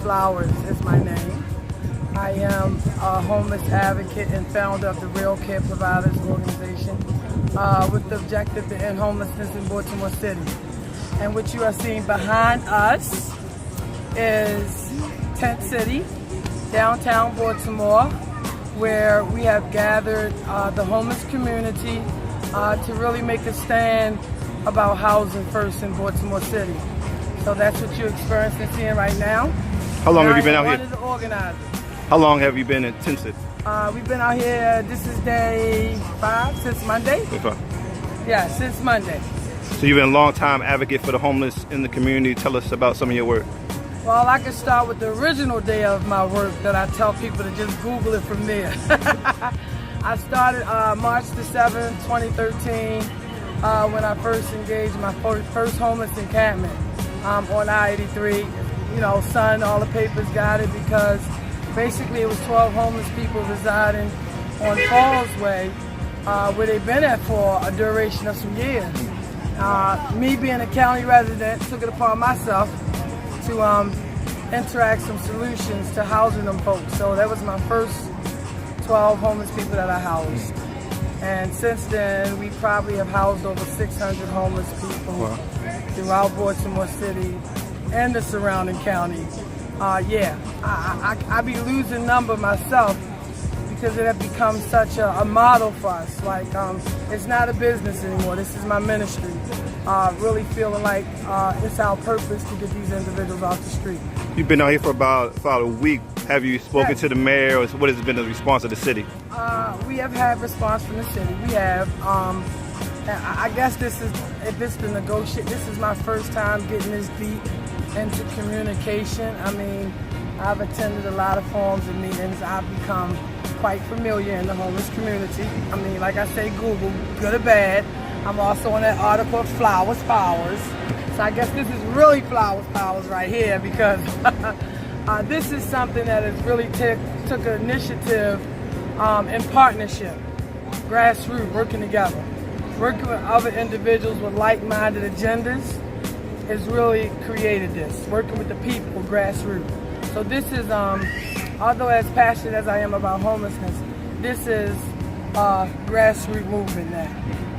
Flowers is my name. I am a homeless advocate and founder of the Real Care Providers organization with the objective to end homelessness in Baltimore City. And what you are seeing behind us is Tent City, downtown Baltimore, where we have gathered the homeless community to really make a stand about housing first in Baltimore City. So that's what you're experiencing and seeing right now. How long have you been out here? One of the organizers. How long have you been in Tent City? We've been out here, this is day 5, since Monday. Day 5. Yeah, since Monday. So you've been a long time advocate for the homeless in the community. Tell us about some of your work. Well, I can start with the original day of my work that I tell people to just Google it from there. I started March the 7th, 2013, when I first engaged my first homeless encampment on I-83. You know, signed all the papers, got it, because basically it was 12 homeless people residing on Falls Way, where they've been at for a duration of some years. Me being a county resident, took it upon myself to interact some solutions to housing them folks. So that was my first 12 homeless people that I housed. And since then, we probably have housed over 600 homeless people throughout Baltimore City and the surrounding county. I be losing number myself because it has become such a model for us. Like, it's not a business anymore. This is my ministry. Really feeling like it's our purpose to get these individuals off the street. You've been out here for about a week. Have you spoken to the mayor, or what has been the response of the city? We have had response from the city. We have. I guess this is my first time getting this deep into communication. I mean, I've attended a lot of forums and meetings. I've become quite familiar in the homeless community. I mean, like I say, Google, good or bad. I'm also on that article, Flowers. So I guess this is really Flowers right here, because this is something that has really took an initiative in partnership, grassroots, working together. Working with other individuals with like-minded agendas has really created this. Working with the people, grassroots. So this is, although as passionate as I am about homelessness, this is a grassroots movement now.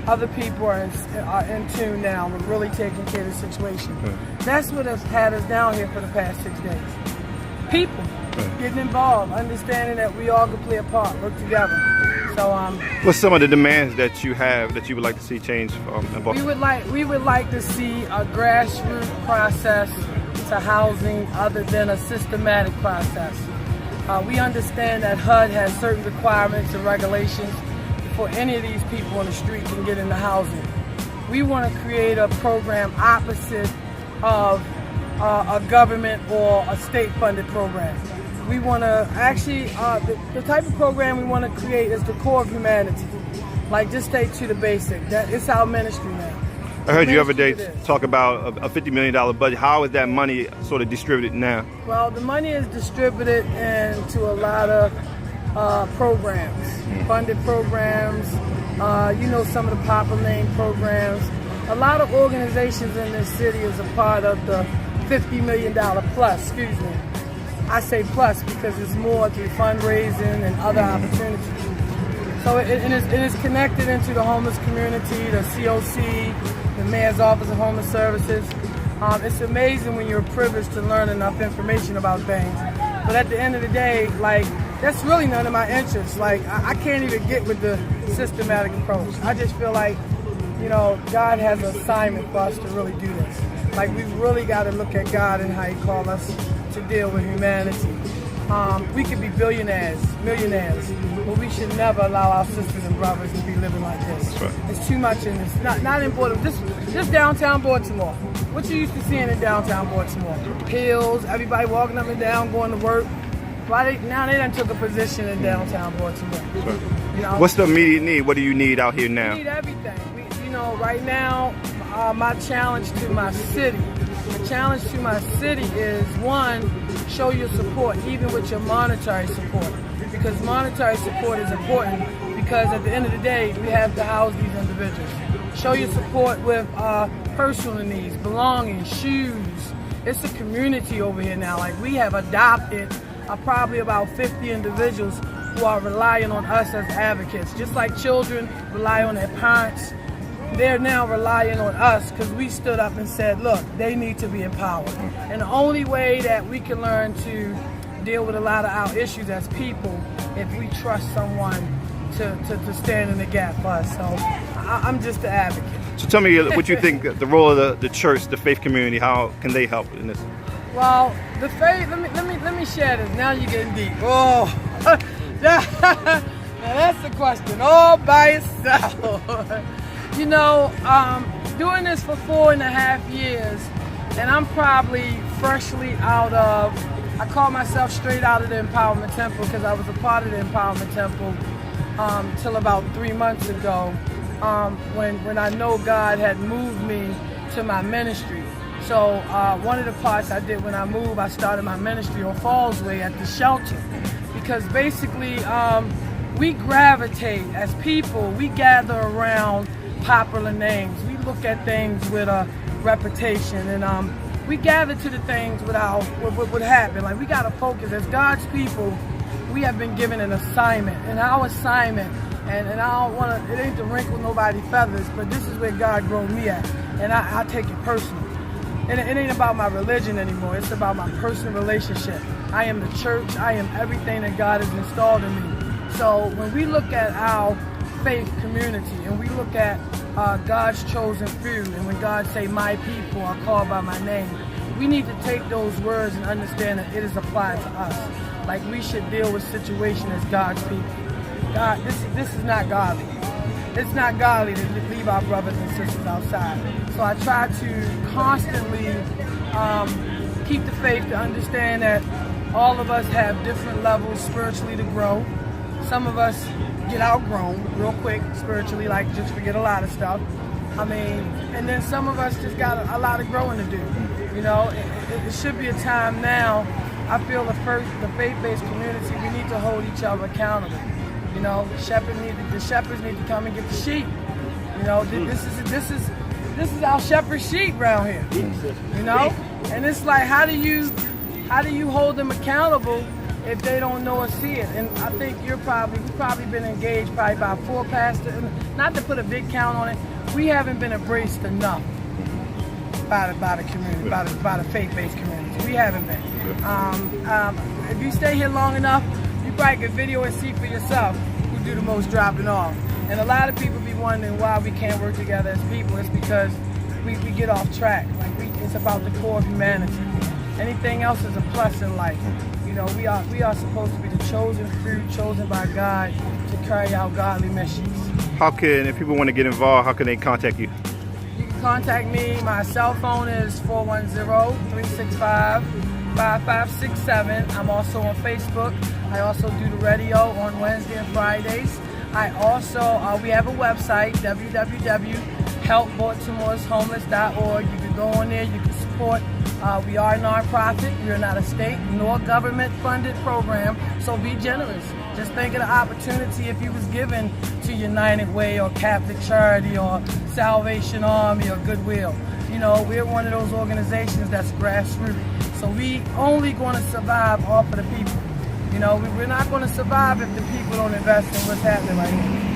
Other people are in tune now with really taking care of the situation. That's what has had us down here for the past 6 days. People getting involved, understanding that we all can play a part, work together. So, what's some of the demands that you have that you would like to see change in Baltimore? We would like to see a grassroots process to housing other than a systematic process. We understand that HUD has certain requirements and regulations before any of these people on the street can get into housing. We want to create a program opposite of a government or a state-funded program. We want to actually, the type of program we want to create is the core of humanity. Like, just stay to the basic. That it's our ministry now. I heard you other day talk about a $50 million budget. How is that money sort of distributed now? Well, the money is distributed into a lot of programs, funded programs, some of the popular name programs. A lot of organizations in this city is a part of the $50 million plus, I say plus because it's more through fundraising and other opportunities. So it is connected into the homeless community, the COC, the Mayor's Office of Homeless Services. It's amazing when you're privileged to learn enough information about things. But at the end of the day, like, that's really none of my interests. Like, I can't even get with the systematic approach. I just feel like, God has an assignment for us to really do this. Like, we've really got to look at God and how He called us to deal with humanity. We could be billionaires, millionaires, but we should never allow our sisters and brothers to be living like this. Right. It's too much in this. Not in Baltimore, just downtown Baltimore. What you used to seeing in downtown Baltimore? Hills, everybody walking up and down, going to work. Now they done took a position in downtown Baltimore. Right. What's the immediate need? What do you need out here now? We need everything. Right now, my challenge to my city. The challenge to my city is, one, show your support, even with your monetary support. Because monetary support is important, because at the end of the day, we have to house these individuals. Show your support with personal needs, belongings, shoes, it's a community over here now. Like, we have adopted probably about 50 individuals who are relying on us as advocates. Just like children rely on their parents, they're now relying on us because we stood up and said, look, they need to be empowered. And the only way that we can learn to deal with a lot of our issues as people, if we trust someone to stand in the gap for us. So I'm just the advocate. So tell me what you think the role of the church, the faith community, how can they help in this? Well, the faith, let me share this. Now you're getting deep. Oh, now that's the question all by itself. You know, doing this for 4.5 years, and I'm probably freshly out of, I call myself straight out of the Empowerment Temple because I was a part of the Empowerment Temple till about 3 months ago, when I know God had moved me to my ministry. So one of the parts I did when I moved, I started my ministry on Falls Way at the shelter, because basically we gravitate as people, we gather around popular names. We look at things with a reputation, and we gather to the things without what happened. Like, we got to focus as God's people. We have been given an assignment, and our assignment, and I don't want to, it ain't to wrinkle nobody's feathers, but this is where God grown me at, and I take it personal. And it ain't about my religion anymore. It's about my personal relationship. I am the church. I am everything that God has installed in me. So when we look at our faith community and we look at God's chosen few, and when God say, my people are called by my name, we need to take those words and understand that it is applied to us. Like, we should deal with situations as God's people. God, this is not godly. It's not godly to leave our brothers and sisters outside. So I try to constantly keep the faith, to understand that all of us have different levels spiritually to grow. Some of us get outgrown real quick spiritually, like just forget a lot of stuff. I mean, and then some of us just got a lot of growing to do. You know, it should be a time now. I feel the faith-based community, we need to hold each other accountable. You know, the shepherds need to come and get the sheep. You know, this is our shepherd sheep around here. You know, and it's like, how do you hold them accountable if they don't know or see it? And I think we've probably been engaged probably by 4 pastors. And not to put a big count on it, we haven't been embraced enough by the community, by the faith-based community. We haven't been. If you stay here long enough, you probably could video and see for yourself who do the most dropping off. And a lot of people be wondering why we can't work together as people. It's because we get off track. Like, it's about the core of humanity. Anything else is a plus in life. You know, we are supposed to be the chosen few, chosen by God to carry out godly missions. How can, if people want to get involved, how can they contact you? You can contact me. My cell phone is 410-365-5567. I'm also on Facebook. I also do the radio on Wednesday and Fridays. I also, we have a website, www.helpbaltimoreshomeless.org. You can go on there, you can support. We are a nonprofit. We are not a state nor government-funded program, so be generous. Just think of the opportunity if you was given to United Way or Catholic Charity or Salvation Army or Goodwill. You know, we're one of those organizations that's grassroots. So we only going to survive off of the people. You know, we're not going to survive if the people don't invest in what's happening right now.